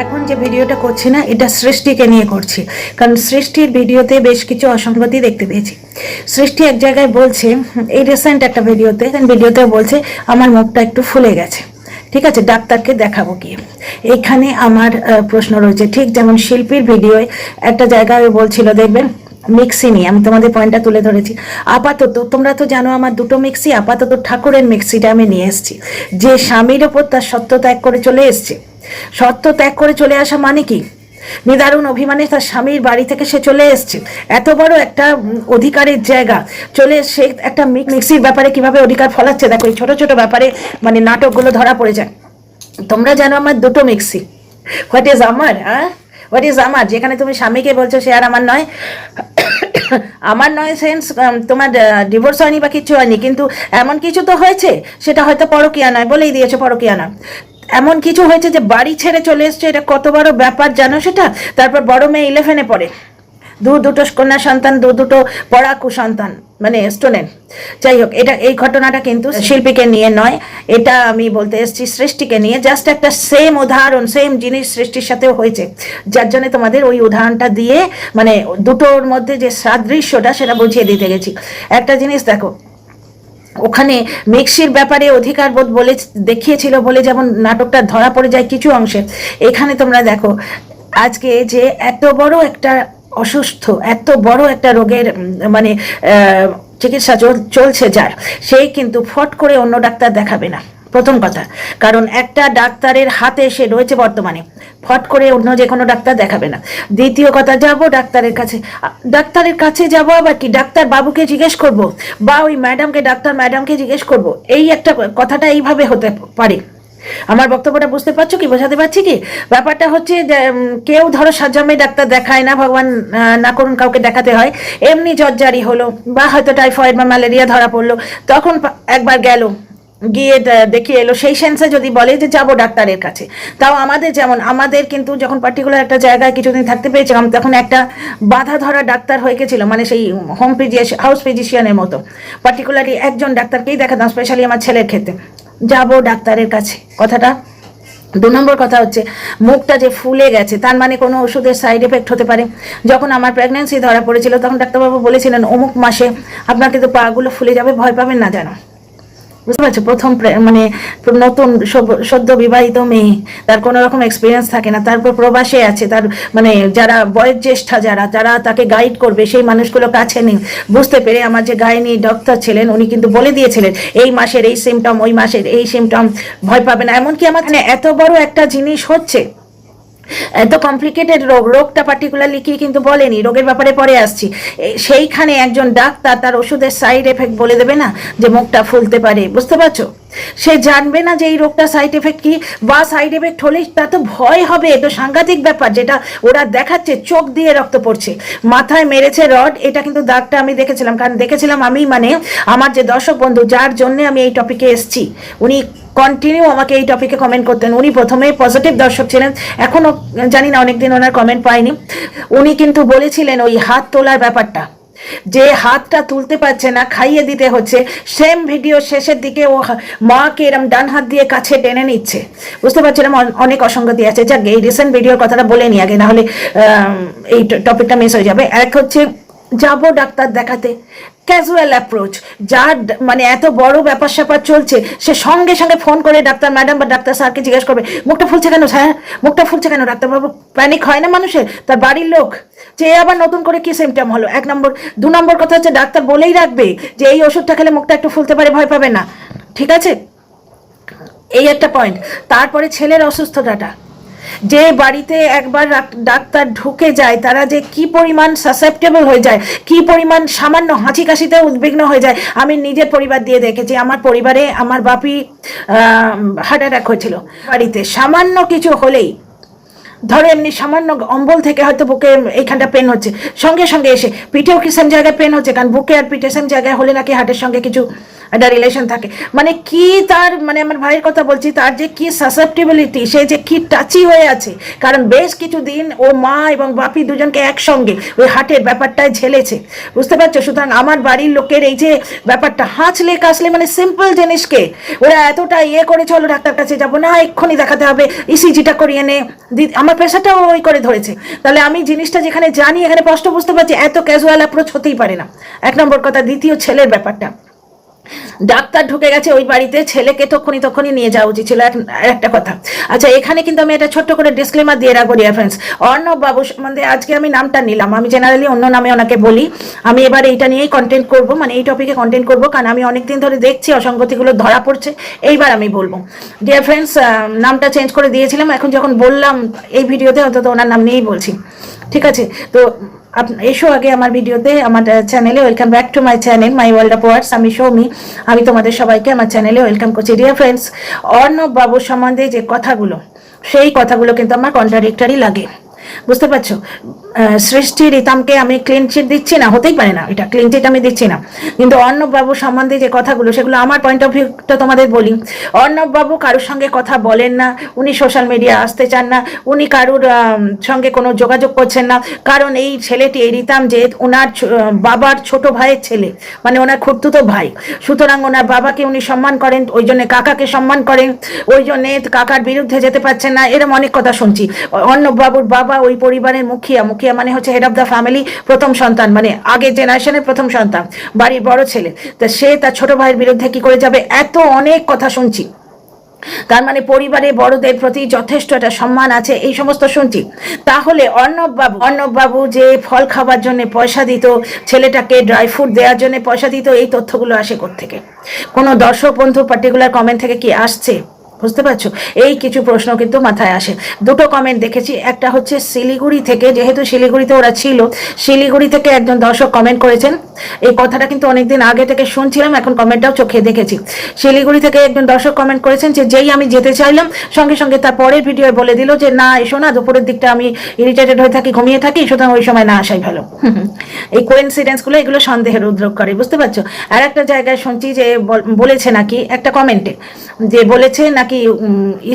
এখন যে ভিডিওটা করছি না, এটা সৃষ্টিকে নিয়ে করছি, কারণ সৃষ্টির ভিডিওতে বেশ কিছু অসঙ্গতি দেখতে পেয়েছি। সৃষ্টি এক জায়গায় বলছে, এই রিসেন্ট একটা ভিডিওতে বলছে আমার মুখটা একটু ফুলে গেছে, ঠিক আছে, ডাক্তারকে দেখাবো কি। এখানে আমার প্রশ্ন রয়েছে, ঠিক যেমন শিল্পীর ভিডিওয় একটা জায়গায় বলছিল, দেখবেন মিক্সি নিয়ে, আমি তোমাদের পয়েন্টটা তুলে ধরেছি। আপাতত তোমরা তো জানো আমার দুটো মিক্সি, আপাতত ঠাকুরের মিক্সিটা আমি নিয়ে এসেছি। যে স্বামীর ওপর তার সত্য ত্যাগ করে চলে এসছে, সত্য ত্যাগ করে চলে আসা মানে কি, নিদারুণ অভিমানে তার স্বামীর বাড়ি থেকে সে চলে এসছে, এত বড় একটা অধিকারের জায়গা চলে, সে একটা মিক্সির ব্যাপারে কিভাবে অধিকার ফলাচ্ছে। দেখো এই ছোট ছোট ব্যাপারে মানে নাটকগুলো ধরা পড়ে যায়। তোমরা জানো আমার দুটো মিক্সি, হোয়াট ইজ আমার, হোয়াট ইজ আমার, যেখানে তুমি স্বামীকে বলছো সে আর আমার নয়। আমার নয় সেন্স তোমার ডিভোর্স হয়নি বা কিছু হয়নি, কিন্তু এমন কিছু তো হয়েছে, সেটা হয়তো পরকীয়া নয়, বলেই দিয়েছে পরকীয়া নয়, এমন কিছু হয়েছে যে বাড়ি ছেড়ে চলে এসছে। এটা কত বড় ব্যাপার জানো সেটা। তারপর বড় মেয়ে 11-এ পড়ে, দুটো কন্যা সন্তান, দুটো পড়াকু সন্তান, মানে স্টুডেন্ট। যাই হোক, এই ঘটনাটা কিন্তু শিল্পীকে নিয়ে নয়, এটা আমি বলতে এসেছি সৃষ্টিকে নিয়ে। জাস্ট একটা সেম উদাহরণ, সেম জিনিস সৃষ্টির সাথেও হয়েছে, যার জন্য তোমাদের ওই উদাহরণটা দিয়ে মানে দুটোর মধ্যে যে সাদৃশ্যটা সেটা বুঝিয়ে দিতে গেছি। একটা জিনিস দেখো, ওখানে মিক্সির ব্যাপারে অধিকার বোধ বলে দেখিয়েছিল বলে যেমন নাটকটা ধরা পড়ে যায় কিছু অংশে, এখানে তোমরা দেখো আজকে যে এত বড় একটা অসুস্থ, এত বড় একটা রোগের মানে চিকিৎসা চলছে যার, সেই কিন্তু ফট করে অন্য ডাক্তার দেখাবে না, প্রথম কথা। কারণ একটা ডাক্তারের হাতে সে রয়েছে বর্তমানে, ফট করে অন্য যে কোনো ডাক্তার দেখাবে না। দ্বিতীয় কথা, যাব ডাক্তারের কাছে যাব, আবার কি ডাক্তার বাবুকে জিজ্ঞেস করব, বা ওই ডাক্তার ম্যাডামকে জিজ্ঞেস করব, এই একটা কথাটা এইভাবে হতে পারে। আমার বক্তব্যটা বুঝতে পারছো কি, বোঝাতে পারছি কি? ব্যাপারটা হচ্ছে যে কেউ ধরো সাজামে ডাক্তার দেখায় না, ভগবান না করুন কাউকে দেখাতে হয়, এমনি জ্বরজারি হলো বা হয়তো টাইফয়েড বা ম্যালেরিয়া ধরা পড়লো, তখন একবার গেল, গিয়ে দেখিয়ে এলো, সেই সেন্সে যদি বলে যে যাবো ডাক্তারের কাছে। তাও আমাদের কিন্তু যখন পার্টিকুলার একটা জায়গায় কিছুদিন থাকতে পেরেছিলাম, তখন একটা বাধা ধরা ডাক্তার হয়ে গেছিল, মানে সেই হাউস ফিজিশিয়ানের মতো পার্টিকুলারলি একজন ডাক্তারকেই দেখাতাম, স্পেশালি আমার ছেলের ক্ষেত্রে। যাবো ডাক্তারের কাছে, কথাটা। 2 নম্বর কথা হচ্ছে, মুখটা যে ফুলে গেছে তার মানে কোনো ওষুধের সাইড এফেক্ট হতে পারে। যখন আমার প্রেগনেন্সি ধরা পড়েছিল তখন ডাক্তারবাবু বলেছিলেন অমুক মাসে আপনার কিন্তু পাগুলো ফুলে যাবে, ভয় পাবেন না যেন। বুঝতে পারছো, প্রথম মানে নতুন সদ্য বিবাহিত মেয়ে, তার কোনো রকম এক্সপিরিয়েন্স থাকে না, তারপর প্রবাসে আছে, তার মানে যারা বয়োজ্যেষ্ঠা যারা তাকে গাইড করবে সেই মানুষগুলো কাছে নেই। বুঝতে পেরে আমার যে গাইনি ডক্টর ছিলেন উনি কিন্তু বলে দিয়েছিলেন এই মাসের এই সিমটম, ওই মাসের এই সিমটম, ভয় পাবে না। এমনকি আমার এত বড় একটা জিনিস হচ্ছে, এত কমপ্লিকেটেড রোগটা পার্টিকুলারলি কি কিন্তু বলেনি, রোগের ব্যাপারে পরে আসছি। সেইখানে একজন ডাক্তার তার ওষুধের সাইড এফেক্ট বলে দেবে না, যে মুখটা ফুলতে পারে, বুঝতে পারছো? সে জানবে না যে এই রোগটা সাইড এফেক্ট কি, বা সাইড এফেক্ট হলে তা তো ভয় হবে, এ তো সাংঘাতিক ব্যাপার। যেটা ওরা দেখাচ্ছে, চোখ দিয়ে রক্ত পড়ছে, মাথায় মেরেছে রড, এটা কিন্তু দাগটা আমি দেখেছিলাম, কারণ দেখেছিলাম আমি, মানে আমার যে দর্শক বন্ধু যার জন্য আমি এই টপিকে এসছি, উনি কন্টিনিউ আমাকে এই টপিকে কমেন্ট করতেন। উনি প্রথমে পজিটিভ দর্শক ছিলেন, এখনো জানি না, অনেকদিন ওনার কমেন্ট পাইনি। উনি কিন্তু বলেছিলেন ওই হাত তোলার ব্যাপারটা, যে হাতটা তুলতে পারছে না, খাইয়ে দিতে হচ্ছে, সেম ভিডিও শেষের দিকে ও মাকে এরম ডান হাত দিয়ে কাছে টেনে নিচ্ছে। বুঝতে পারছিলাম অনেক অসঙ্গতি আছে। যাক, এই রিসেন্ট ভিডিওর কথাটা বলে নি আগে, নাহলে এই টপিকটা মিস হয়ে যাবে। এক হচ্ছে যাবো ডাক্তার দেখাতে, ক্যাজুয়াল অ্যাপ্রোচ, যার মানে এত বড় ব্যাপার স্যাপার চলছে, সে সঙ্গে সঙ্গে ফোন করে ডাক্তার ম্যাডাম বা ডাক্তার স্যারকে জিজ্ঞেস করবে মুখটা ফুলছে কেন স্যার, মুখটা ফুলছে কেন ডাক্তারবাবু। প্যানিক হয় না মানুষের, তার বাড়ির লোক, যে আবার নতুন করে কি সিমটম হলো, 1 নম্বর। 2 নম্বর কথা হচ্ছে ডাক্তার বলেই রাখবে যে এই ওষুধটা খেলে মুখটা একটু ফুলতে পারে, ভয় পাবে না, ঠিক আছে, এই একটা পয়েন্ট। তারপরে ছেলের অসুস্থতাটা, যে বাড়িতে একবার ডাক্তার ঢুকে যায় তারা যে কি পরিমাণ সাসেপ্টেবল হয়ে যায়, কি পরিমাণ সামান্য হাঁচি কাশিতে উদ্বিগ্ন হয়ে যায়। আমি নিজের পরিবার দিয়ে দেখেছি, আমার পরিবারে আমার বাপি হার্ট অ্যাটাক হয়েছিল, বাড়িতে সামান্য কিছু হলেই, ধরো এমনি সামান্য অম্বল থেকে হয়তো বুকে এইখানটা পেন হচ্ছে, সঙ্গে সঙ্গে এসে পিঠেও কি সেম জায়গায় পেন হচ্ছে, কারণ বুকে আর পিঠে সেম জায়গায় হলে নাকি হার্টের সঙ্গে কিছু একটা রিলেশন থাকে, মানে কি তার, মানে আমার ভাইয়ের কথা বলছি, তার যে কি সাসেপ্টিবিলিটি, সে যে কি টাচি হয়ে আছে, কারণ বেশ কিছুদিন ও মা এবং বাপি দুজনকে একসঙ্গে ওই হার্টের ব্যাপারটায় ঝেলেছে, বুঝতে পারছো? সুতরাং আমার বাড়ির লোকের এই যে ব্যাপারটা, হাঁচলে কাশলে মানে সিম্পল জিনিসকে ওরা এতটা ইয়ে করে, চলো ডাক্তার কাছে যাবো না, এক্ষুনি দেখাতে হবে, ইসিজিটা করিয়ে নে, আমার প্রেশারটাও ওই করে ধরেছে। তাহলে আমি জিনিসটা যেখানে জানি এখানে স্পষ্ট বুঝতে পারছি এত ক্যাজুয়াল অ্যাপ্রোচ হতেই পারে না, এক নম্বর কথা। দ্বিতীয়, ছেলের ব্যাপারটা, ডাক্তার ঢুকে গেছে ওই বাড়িতে, ছেলেকে তখনই নিয়ে যাওয়া উচিত ছিল, একটা কথা। আচ্ছা, এখানে কিন্তু আমি এটা ছোট্ট করে ডিসক্লেমার দিয়ে রাখবো ডিয়ার ফ্রেন্ডস, অর্ণব বাবু সম্বন্ধে আজকে আমি নামটা নিলাম, আমি জেনারেলি অন্য নামে ওনাকে বলি, আমি এবার এইটা নিয়েই কন্টেন্ট করব, মানে এই টপিকে কন্টেন্ট করব, কারণ আমি অনেকদিন ধরে দেখছি অসঙ্গতিগুলো ধরা পড়ছে, এইবার আমি বলবো। ডিয়ার ফ্রেন্ডস, নামটা চেঞ্জ করে দিয়েছিলাম, এখন যখন বললাম এই ভিডিওতে অন্তত ওনার নাম নিয়েই বলছি, ঠিক আছে? তো এসো আগে আমার ভিডিওতে, আমার চ্যানেলে, welcome back to my channel my world of words, আমি সৌমি, আমি তোমাদের সবাইকে আমার চ্যানেলে ওয়েলকাম করছি। ডিয়ার ফ্রেন্ডস, অর্ণব বাবুর সম্বন্ধে যে কথাগুলো, সেই কথাগুলো কিন্তু আমার কন্ট্রাডিক্টরি লাগে, বুঝতে পারছো? সৃষ্টি রিতামকে আমি ক্লিন চিট দিচ্ছি না, হতেই পারে না, এটা ক্লিন চিট আমি দিচ্ছি না, কিন্তু অর্ণব বাবু সম্বন্ধে যে কথাগুলো, সেগুলো আমার পয়েন্ট অফ ভিউটা তোমাদের বলি। অর্ণব বাবু কারোর সঙ্গে কথা বলেন না, উনি সোশ্যাল মিডিয়া আসতে চান না, উনি কারোর সঙ্গে কোনো যোগাযোগ করছেন না, কারণ এই ছেলেটি, এই রিতাম যে ওনার বাবার ছোট ভাইয়ের ছেলে, মানে ওনার খুড়তুতো ভাই, সুতরাং ওনার বাবাকে উনি সম্মান করেন, ওই জন্য কাকাকে সম্মান করেন, ওই জন্যে কাকার বিরুদ্ধে যেতে পারছেন না, এরকম অনেক কথা শুনছি। অর্ণব বাবুর বাবা ওই পরিবারের মুখিয়া মানে হচ্ছে হেড অফ দ্য ফ্যামিলি, প্রথম সন্তান, মানে আগের জেনারেশনের প্রথম সন্তান, বাড়ির বড় ছেলে, তা সে তার ছোট ভাইয়ের বিরুদ্ধে কি করে যাবে, এত অনেক কথা শুনছি। তার মানে পরিবারে বড়দের প্রতি যথেষ্ট একটা সম্মান আছে, এই সমস্ত শুনছি। তাহলে অর্ণব বাবু যে ফল খাবার জন্য পয়সা দিত, ছেলেটাকে ড্রাই ফ্রুট দেওয়ার জন্য পয়সা দিত, এই তথ্যগুলো আসে কোত্থেকে? কোনো দর্শক বন্ধু পার্টিকুলার কমেন্ট থেকে কি আসছে? বুঝতে পারছো? এই কিছু প্রশ্ন কিন্তু মাথায় আসে। দুটো কমেন্ট দেখেছি, একটা হচ্ছে শিলিগুড়ি থেকে, যেহেতু শিলিগুড়িতে ওরা ছিল, শিলিগুড়ি থেকে একজন দর্শক কমেন্ট করেছেন, এই কথাটা কিন্তু অনেকদিন আগে থেকে শুনছিলাম, এখন কমেন্টটাও চোখে দেখেছি। শিলিগুড়ি থেকে একজন দর্শক কমেন্ট করেছেন যে যেই আমি যেতে চাইলাম, সঙ্গে সঙ্গে তার পরের ভিডিও বলে দিল যে না এসো না, দুপুরের দিকটা আমি ইরিটেটেড হয়ে থাকি, ঘুমিয়ে থাকি, সুতরাং ওই সময় না আসাই ভালো। এই কোইন্সিডেন্সগুলো, এগুলো সন্দেহের উদ্রেক করে, বুঝতে পারছো? আর একটা জায়গায় শুনছি যে বলেছে নাকি একটা কমেন্টে, যে বলেছে নাকি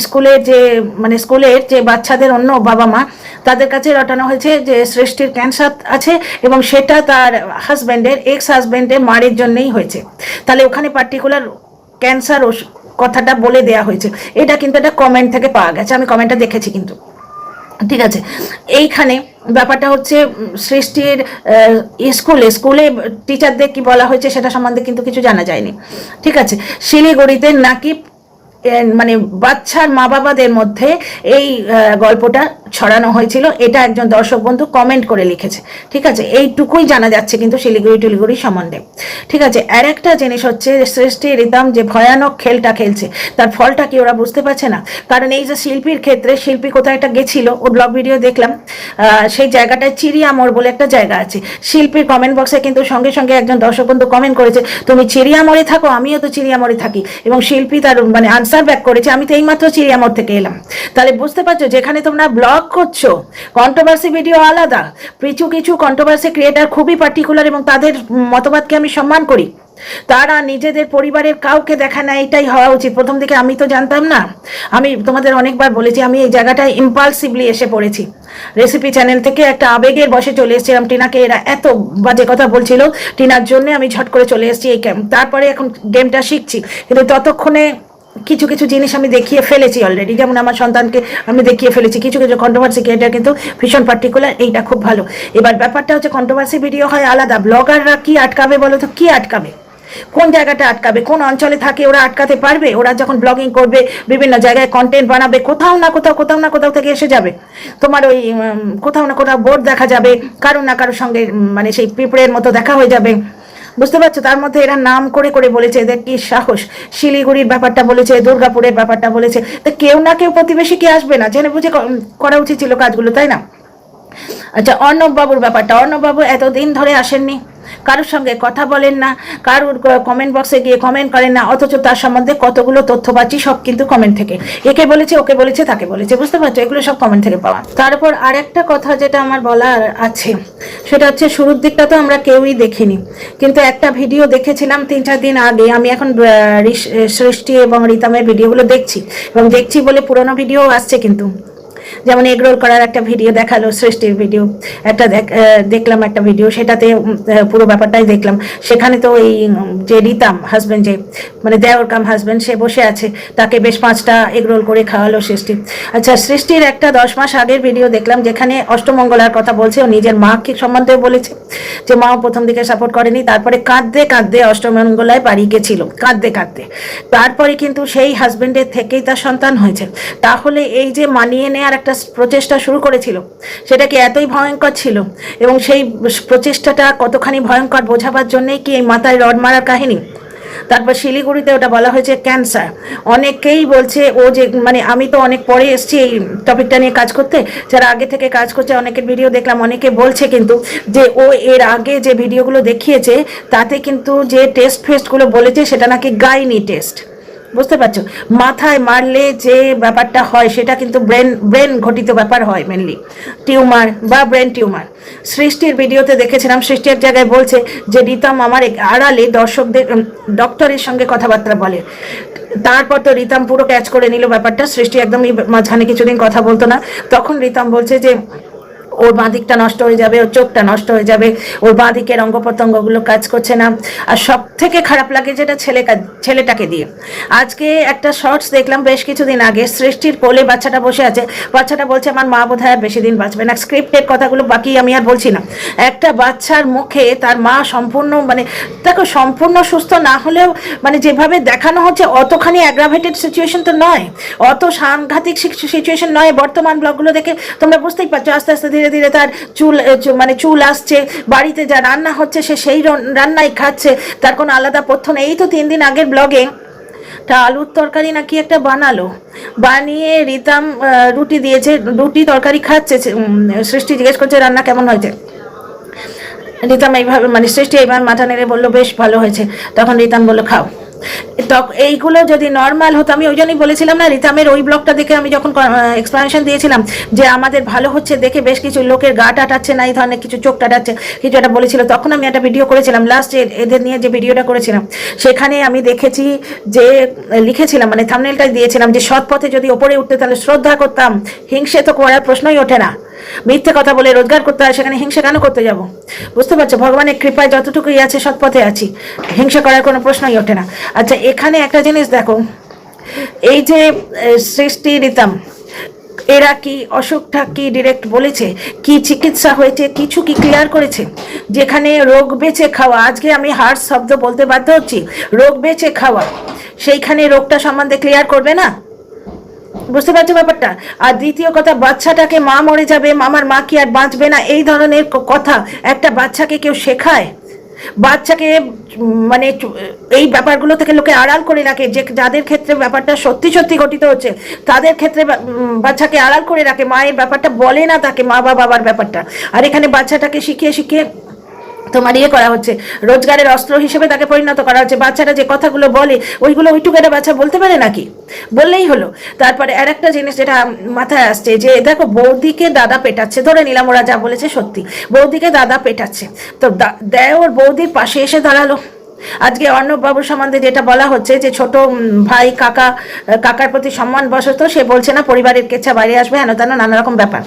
স্কুলের যে, মানে স্কুলের যে বাচ্চাদের অন্য বাবা মা, তাদের কাছে রটানো হয়েছে যে সৃষ্টির ক্যান্সার আছে এবং সেটা তার হাজব্যান্ডের, এক্স হাজব্যান্ডের মারের জন্যই হয়েছে। তাহলে ওখানে পার্টিকুলার ক্যান্সার কথাটা বলে দেয়া হয়েছে, এটা কিন্তু একটা কমেন্ট থেকে পাওয়া গেছে, আমি কমেন্টটা দেখেছি কিন্তু, ঠিক আছে? এইখানে ব্যাপারটা হচ্ছে সৃষ্টির স্কুলে টিচারদের কি বলা হয়েছে সেটা সম্বন্ধে কিন্তু কিছু জানা যায়নি, ঠিক আছে? শিলিগুড়িতে নাকি মানে বাচ্চার মা বাবাদের মধ্যে এই গল্পটা ছড়ানো হয়েছিল, এটা একজন দর্শক বন্ধু কমেন্ট করে লিখেছে, ঠিক আছে? এইটুকুই জানা যাচ্ছে কিন্তু শিলিগুড়ি সম্বন্ধে, ঠিক আছে? আর একটা জিনিস হচ্ছে সৃষ্টি রিতাম যে ভয়ানক খেলটা খেলছে, তার ফলটা কি ওরা বুঝতে পারছে না? কারণ এই যে শিল্পীর ক্ষেত্রে, শিল্পী কোথায় একটা গেছিল, ওর ব্লগ ভিডিও দেখলাম, সেই জায়গাটায় চিড়িয়ামোড় বলে একটা জায়গা আছে, শিল্পীর কমেন্ট বক্সে কিন্তু সঙ্গে সঙ্গে একজন দর্শক বন্ধু কমেন্ট করেছে তুমি চিড়িয়ামোড়ে থাকো, আমিও তো চিড়িয়ামোড়ে থাকি, এবং শিল্পী তার মানে আনসার ব্যাক করেছে আমি তো এইমাত্র চিড়িয়ামোড় থেকে এলাম। তাহলে বুঝতে পারছো, যেখানে তোমরা ব্লগ করছো, কন্ট্রোভার্সি ভিডিও আলাদা, কিছু কন্ট্রোভার্সি ক্রিয়েটার খুবই পার্টিকুলার এবং তাদের মতবাদকে আমি সম্মান করি, তারা নিজেদের পরিবারের কাউকে দেখা না, এটাই হওয়া উচিত। প্রথম দিকে আমি তো জানতাম না, আমি তোমাদের অনেকবার বলেছি, আমি এই জায়গাটায় ইম্পালসিভলি এসে পড়েছি, রেসিপি চ্যানেল থেকে একটা আবেগের বসে চলে এসেছিলাম। টিনাকে এরা এত বাজে কথা বলছিল, টিনার জন্য আমি ঝট করে চলে এসেছি এই তারপরে এখন গেমটা শিখছি, কিন্তু ততক্ষণে কিছু জিনিস আমি দেখিয়ে ফেলেছি অলরেডি, যেমন আমার সন্তানকে আমি দেখিয়ে ফেলেছি। কিছু কন্ট্রোভার্সি ক্রিয়েটার কিন্তু ভীষণ পার্টিকুলার, এইটা খুব ভালো। এবার ব্যাপারটা হচ্ছে কন্ট্রোভার্সি ভিডিও হয় আলাদা, ব্লগাররা কি আটকাবে বলো তো? কি আটকাবে? কোন জায়গাটা আটকাবে? কোন অঞ্চলে থাকে ওরা আটকাতে পারবে? ওরা যখন ব্লগিং করবে, বিভিন্ন জায়গায় কন্টেন্ট বানাবে, কোথাও না কোথাও থেকে এসে যাবে তোমার ওই কোথাও না কোথাও বোর্ড দেখা যাবে, কারো না কারোর সঙ্গে মানে সেই পিঁপড়ের মতো দেখা হয়ে যাবে, বুঝতে পারছো? তার মধ্যে এরা নাম করে বলেছে, এদের কি সাহস! শিলিগুড়ির ব্যাপারটা বলেছে, দুর্গাপুরের ব্যাপারটা বলেছে, তো কেউ না কেউ প্রতিবেশী কি আসবে না? জেনে বুঝে করা উচিত ছিল কাজগুলো, তাই না? আচ্ছা, অর্ণব বাবুর ব্যাপারটা, অর্ণব বাবু এতদিন ধরে আসেননি, কারোর সঙ্গে কথা বলেন না, কারোর কমেন্ট বক্সে গিয়ে কমেন্ট করেন না, অথচ তার সম্বন্ধে কতগুলো তথ্য পাচ্ছি সব কিন্তু কমেন্ট থেকে। একে বলেছে, ওকে বলেছে, তাকে বলেছে, বুঝতে পারছো? এগুলো সব কমেন্ট থেকে পাওয়া। তারপর আরেকটা কথা যেটা আমার বলার আছে সেটা হচ্ছে, শুরুর দিকটা তো আমরা কেউই দেখিনি, কিন্তু একটা ভিডিও দেখেছিলাম 3-4 দিন আগে। আমি এখন সৃষ্টি এবং রিতমের ভিডিওগুলো দেখছি, এবং দেখছি বলে পুরোনো ভিডিও আসছে কিন্তু। যেমন এগরোল করার একটা ভিডিও দেখালো, সৃষ্টির ভিডিও একটা দেখলাম, একটা ভিডিও, সেটাতে পুরো ব্যাপারটাই দেখলাম। সেখানে তো এই যে রিতম হাজব্যান্ড, যে মানে দেওর কাম হাজব্যান্ড, সে বসে আছে, তাকে বেশ 5টা এগরোল করে খাওয়ালো সৃষ্টি। আচ্ছা, সৃষ্টির একটা 10 মাস আগের ভিডিও দেখলাম যেখানে অষ্টমঙ্গলার কথা বলছে, ও নিজের মাকে সম্বন্ধেও বলেছে যে মাও প্রথম দিকে সাপোর্ট করেনি, তারপরে কাঁদতে কাঁদতে অষ্টমঙ্গলায় বাড়ি গেছিল, কাঁদতে কাঁদতে। তারপরে কিন্তু সেই হাজব্যান্ডের থেকেই তার সন্তান হয়েছে। তাহলে এই যে মানিয়ে নেওয়ার একটা প্রচেষ্টা শুরু করেছিল, সেটা কি এতই ভয়ঙ্কর ছিল? এবং সেই প্রচেষ্টাটা কতখানি ভয়ঙ্কর বোঝাবার জন্যই কি এই মাথায় রড মারার কাহিনী? তারপর শিলিগুড়িতে ওটা বলা হয়েছে ক্যান্সার। অনেকেই বলছে ও যে, মানে আমি তো অনেক পরে এসেছি এই টপিকটা নিয়ে কাজ করতে, যারা আগে থেকে কাজ করছে অনেকের ভিডিও দেখলাম, অনেকে বলছে কিন্তু যে ও এর আগে যে ভিডিওগুলো দেখিয়েছে তাতে কিন্তু যে টেস্ট ফেস্টগুলো বলেছে সেটা নাকি গাইনি টেস্ট। বুঝতে পারছো? মাথায় মারলে যে ব্যাপারটা হয় সেটা কিন্তু ব্রেন ঘটিত ব্যাপার হয়, মেনলি টিউমার বা ব্রেন টিউমার। সৃষ্টির ভিডিওতে দেখেছিলাম, সৃষ্টি এক জায়গায় বলছে যে রিতম আমার আড়ালে দর্শকদের ডক্টরের সঙ্গে কথাবার্তা বলে। তারপর তো রিতম পুরো ক্যাচ করে নিল ব্যাপারটা, সৃষ্টি একদমই মাঝখানে কিছুদিন কথা বলতো না। তখন রিতম বলছে যে ওর বাঁ দিকটা নষ্ট হয়ে যাবে, ওর চোখটা নষ্ট হয়ে যাবে, ওর বাঁ দিকের অঙ্গ প্রত্যঙ্গগুলো কাজ করছে না। আর সব থেকে খারাপ লাগে যেটা ছেলেটাকে দিয়ে। আজকে একটা শর্টস দেখলাম বেশ কিছুদিন আগে, সৃষ্টির কোলে বাচ্চাটা বসে আছে, বাচ্চাটা বলছে আমার মা বোধহয় আর বেশি দিন বাঁচবে না। স্ক্রিপ্টেড কথাগুলো বাকি আমি আর বলছি না। একটা বাচ্চার মুখে তার মা সম্পূর্ণ, মানে দেখো, সম্পূর্ণ সুস্থ না হলেও মানে যেভাবে দেখানো হচ্ছে অতখানি অ্যাগ্রাভেটেড সিচুয়েশন তো নয়, অত সাংঘাতিক সিচুয়েশন নয়। বর্তমান ব্লগগুলো দেখে তোমরা বুঝতেই পারছো, আস্তে আস্তে ধীরে ধীরে তার চুল আসছে, বাড়িতে যা রান্না হচ্ছে সে সেই রান্নাই খাচ্ছে, তার কোনো আলাদা পথ্য নেই। এই তো 3 দিন আগের ব্লগে আলুর তরকারি নাকি একটা বানালো, বানিয়ে রিতম রুটি দিয়েছে, রুটি তরকারি খাচ্ছে। সৃষ্টি জিজ্ঞেস করছে রান্না কেমন হয়েছে, রিতম এইভাবে, মানে সৃষ্টি এইভাবে মাথা নেড়ে বললো বেশ ভালো হয়েছে। তখন রিতম বললো খাও। এইগুলো যদি নর্মাল হতো, আমি ওই জন্যই বলেছিলাম না, রিতমের ওই ব্লগটা দেখে আমি যখন এক্সপ্লানেশন দিয়েছিলাম যে আমাদের ভালো হচ্ছে দেখে বেশ কিছু লোকের গা টাটাচ্ছে না, এই ধরনের কিছু চোখ টাটাচ্ছে, কিছু একটা বলেছিল, তখন আমি একটা ভিডিও করেছিলাম লাস্ট, এদের নিয়ে যে ভিডিওটা করেছিলাম সেখানে আমি দেখেছি যে লিখেছিলাম, মানে থাম্বনেলটাই দিয়েছিলাম যে সৎ পথে যদি ওপরে উঠতে তাহলে শ্রদ্ধা করতাম, হিংসে তো করার প্রশ্নই ওঠে না। মিথ্যে কথা বলে রোজগার করতে হয়, সেখানে হিংসা কেন করতে যাব? বুঝতে পারছো? ভগবানের কৃপায় যতটুকুই আছে সৎ পথে আছি, হিংসা করার কোনো প্রশ্নই ওঠে না। আচ্ছা, এখানে একটা জিনিস দেখো, এই যে সৃষ্টি রিতম, এরা কি অসুখটা কি ডিরেক্ট বলেছে, কি চিকিৎসা হয়েছে, কিছু কি ক্লিয়ার করেছে? যেখানে রোগ বেঁচে খাওয়া, আজকে আমি হার্ট শব্দ বলতে বাধ্য হচ্ছি, রোগ বেঁচে খাওয়া, সেইখানে রোগটা সম্বন্ধে ক্লিয়ার করবে না? বুঝতে পারছো ব্যাপারটা? আর দ্বিতীয় কথা, বাচ্চাটাকে মা মরে যাবে, মামার মা কি আর বাঁচবে না, এই ধরনের কথা একটা বাচ্চাকে কেউ শেখায়? বাচ্চাকে মানে এই ব্যাপারগুলো থেকে লোকে আড়াল করে রাখে, যে যাদের ক্ষেত্রে ব্যাপারটা সত্যি সত্যি ঘটিত হচ্ছে তাদের ক্ষেত্রে বাচ্চাকে আড়াল করে রাখে, মায়ের ব্যাপারটা বলে না তাকে, মা বা বাবার ব্যাপারটা। আর এখানে বাচ্চাটাকে শিখিয়ে শিখিয়ে তোমার করা হচ্ছে, রোজগারের অস্ত্র হিসেবে তাকে পরিণত করা হচ্ছে। বাচ্চারা যে কথাগুলো বলে ওইগুলো ওইটুকু একটা বাচ্চা বলতে পারে নাকি? বললেই হলো। তারপরে আর একটা জিনিস যেটা মাথায় আসছে, যে দেখো বৌদিকে দাদা পেটাচ্ছে, ধরে নিলাম ওরা যা বলেছে সত্যি, বৌদিকে দাদা পেটাচ্ছে, তো দেওর বৌদির পাশে এসে দাঁড়ালো। আজকে অর্ণববাবুর সম্বন্ধে যেটা বলা হচ্ছে যে ছোট ভাই কাকার প্রতি সম্মান বশত সে বলছে না পরিবারের কেচ্ছা বাইরে আসবে, হেন তেন নানা রকম ব্যাপার,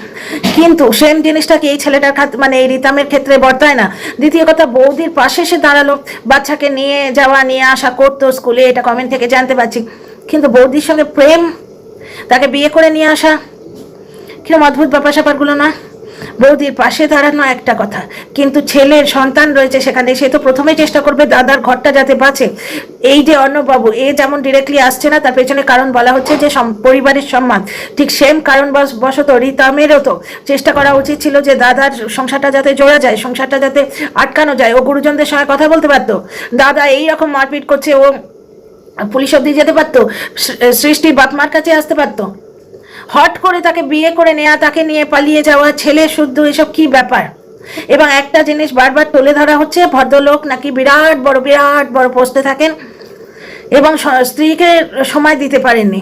কিন্তু সেম জিনিসটা কি এই ছেলেটার মানে এই রিতমের ক্ষেত্রে বর্তায় না? দ্বিতীয় কথা, বৌদির পাশে এসে দাঁড়ালো, বাচ্চাকে নিয়ে যাওয়া নিয়ে আসা করতো স্কুলে, এটা কমেন্ট থেকে জানতে পারছি, কিন্তু বৌদির সঙ্গে প্রেম, তাকে বিয়ে করে নিয়ে আসা, কিরকম অদ্ভুত ব্যাপার স্যাপারগুলো না? বৌদির পাশে দাঁড়ানো একটা কথা, কিন্তু ছেলের সন্তান রয়েছে সেখানে, সে তো প্রথমেই চেষ্টা করবে দাদার ঘরটা যাতে বাঁচে। এই যে অর্ণববাবু, এ যেমন ডিরেক্টলি আসছে না, তার পেছনে কারণ বলা হচ্ছে যে পরিবারের সম্মান, ঠিক সেম কারণ বশত রিতমেরও তো চেষ্টা করা উচিত ছিল যে দাদার সংসারটা যাতে জোড়া যায়, সংসারটা যাতে আটকানো যায়। ও গুরুজনদের সঙ্গে কথা বলতে পারতো, দাদা এইরকম মারপিট করছে, ও পুলিশ অব্দি যেতে পারতো, সৃষ্টির বাপমার কাছে আসতে পারতো। হট করে তাকে বিয়ে করে নেওয়া, তাকে নিয়ে পালিয়ে যাওয়া, ছেলে শুদ্ধ, এসব কি ব্যাপার? এবং একটা জিনিস বারবার তুলে ধরা হচ্ছে, ভদ্রলোক নাকি বিরাট বড় পোস্টে থাকেন এবং স্ত্রীকে সময় দিতে পারেননি।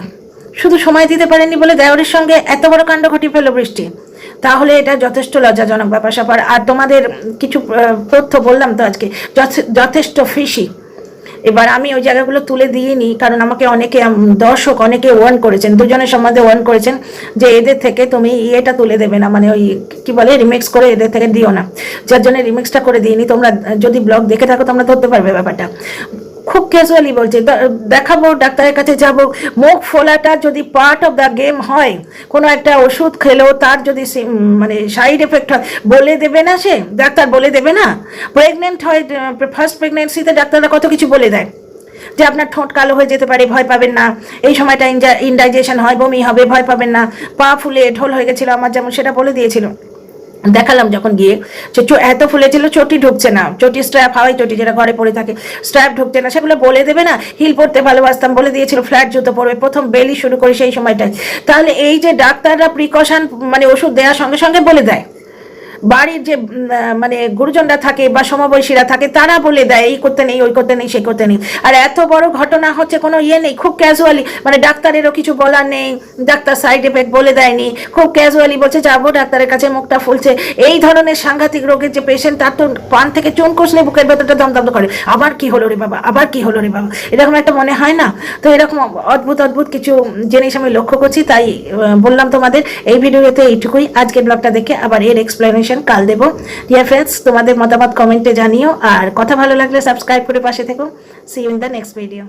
শুধু সময় দিতে পারেননি বলে দেওরের সঙ্গে এত বড় কাণ্ড ঘটিয়ে ফেলো বৃষ্টি, তাহলে এটা যথেষ্ট লজ্জাজনক ব্যাপার স্যাপার। আর তোমাদের কিছু তথ্য বললাম তো আজকে, যথেষ্ট ফিশি। এবার আমি ওই জায়গাগুলো তুলে দিইনি, কারণ আমাকে অনেকে দর্শক অনেকে ওয়ার্ন করেছেন, দুজনের সম্বন্ধে ওয়ার্ন করেছেন যে এদের থেকে তুমি এটা তুলে দেবে না, মানে ওই কি বলে রিমিক্স করে এদের থেকে দিও না, যার জন্য রিমিক্সটা করে দিইনি। তোমরা যদি ব্লগ দেখে থাকো তোমরা ধরতে পারবে ব্যাপারটা। খুব ক্যাজুয়ালি বলছে, দেখাবো, ডাক্তারের কাছে যাব, মুখ ফোলাটা যদি পার্ট অফ দ্য গেম হয়, কোনো একটা ওষুধ খেলেও তার যদি মানে সাইড এফেক্ট হয়, বলে দেবে না সে ডাক্তার, বলে দেবে না? প্রেগনেন্ট হয়, ফার্স্ট প্রেগনেন্সিতে ডাক্তাররা কত কিছু বলে দেয়, যে আপনার ঠোঁট কালো হয়ে যেতে পারে, ভয় পাবেন না, এই সময়টা ইনডাইজেশন হয়, বমি হবে, ভয় পাবেন না, পা ফুলে ঢোল হয়ে গেছিলো আমার, যেমন সেটা বলে দিয়েছিল। দেখালাম যখন গিয়ে, এত ফুলেছিল চটি ঢুকছে না, চটি স্ট্র্যাপ, হাওয়াই চটি যেটা ঘরে পড়ে থাকে, স্ট্র্যাপ ঢুকছে না, সেগুলো বলে দেবে না? হিল পরতে ভালোবাসতাম, বলে দিয়েছিল ফ্ল্যাট জুতো পরবে, প্রথম বেলি শুরু করে সেই সময়টায়। তাহলে এই যে ডাক্তাররা প্রিকশন মানে ওষুধ দেওয়ার সঙ্গে সঙ্গে বলে দেয়, বাড়ির যে মানে গুরুজনরা থাকে বা সমবয়সীরা থাকে তারা বলে দেয় এই করতে নেই, ওই করতে নেই, সে করতে নেই। আর এত বড় ঘটনা হচ্ছে, কোনো ইয়ে নেই, খুব ক্যাজুয়ালি, মানে ডাক্তারেরও কিছু বলার নেই, ডাক্তার সাইড এফেক্ট বলে দেয়নি, খুব ক্যাজুয়ালি বলছে যাবো ডাক্তারের কাছে, মুখটা ফুলছে। এই ধরনের সাংঘাতিক রোগের যে পেশেন্ট, তার তো পান থেকে চুন কষলে বুকের ভেতরটা দমদম করে, আবার কি হলো রে বাবা, আবার কি হলো রে বাবা, এরকম একটা মনে হয় না? তো এরকম অদ্ভুত কিছু জিনিস আমি লক্ষ্য করছি, তাই বললাম তোমাদের এই ভিডিওতে এইটুকুই। আজকের ব্লগটা দেখে আবার এর এক্সপ্লেনেশন কাল দেবো। ডিয়ার ফ্রেন্ডস, তোমাদের মতামত কমেন্টে জানিও, আর কথা ভালো লাগলে সাবস্ক্রাইব করে পাশে থেকো। See you in the next video.